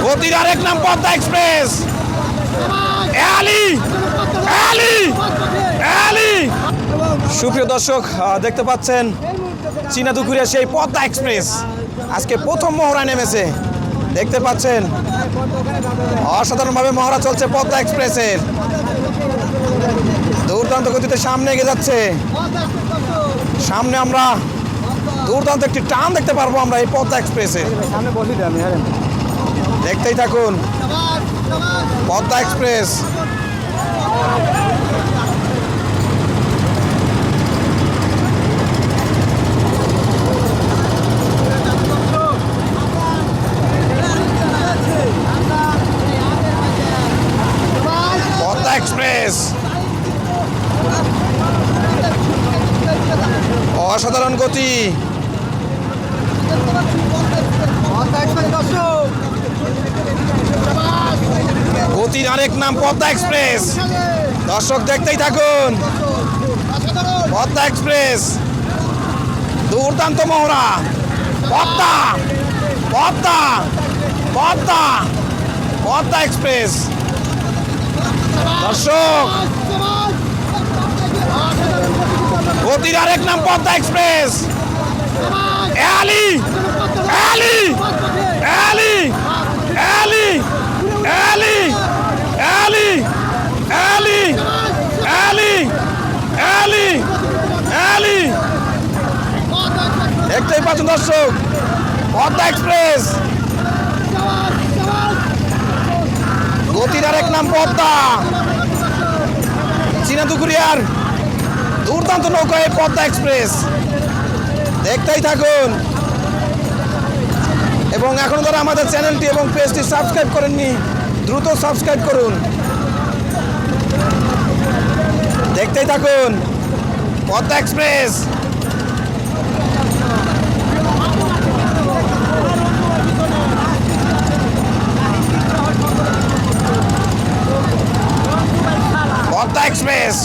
গতির আরেক নাম পদ্মা এক্সপ্রেস। সুপ্রিয় দর্শক, দেখতে পাচ্ছেন চীনাদুকুরিয়া সেই পদ্মা এক্সপ্রেস আজকে প্রথম মহড়া নেমেছে। দেখতে পাচ্ছেন অসাধারণভাবে মহড়া চলছে পদ্মা এক্সপ্রেসের। দুর্দান্ত গতিতে সামনে এগিয়ে যাচ্ছে। সামনে আমরা দুর্দান্ত একটি টান দেখতে পারবো আমরা এই পদ্মা এক্সপ্রেসে। দেখতেই থাকুন পদ্মা এক্সপ্রেস। পদ্মা এক্সপ্রেস অসাধারণ গতি। গতির আরেক নাম পদ্মা এক্সপ্রেস। দর্শক দেখতেই থাকুন পদ্মা এক্সপ্রেস। দুর্দান্ত মহড়া। পদ্মা পদ্মা পদ্মা পদ্মা এক্সপ্রেস। দর্শক গতির আরেক নাম পদ্মা এক্সপ্রেস। এলি এলি এলি এলি এলি এলি এলি এলি এলি এলি দেখতেই পাচ্ছেন দর্শক পদ্মা এক্সপ্রেস। গতির আরেক নাম পদ্মা। চীনাদুকুরিয়ার দুর্দান্ত নৌকা এই পদ্মা এক্সপ্রেস। দেখতেই থাকুন এবং এখন যারা আমাদের চ্যানেলটি এবং পেজটি সাবস্ক্রাইব করেননি দ্রুত সাবস্ক্রাইব করুন। দেখতেই থাকুন পদ্মা এক্সপ্রেস। পদ্মা এক্সপ্রেস।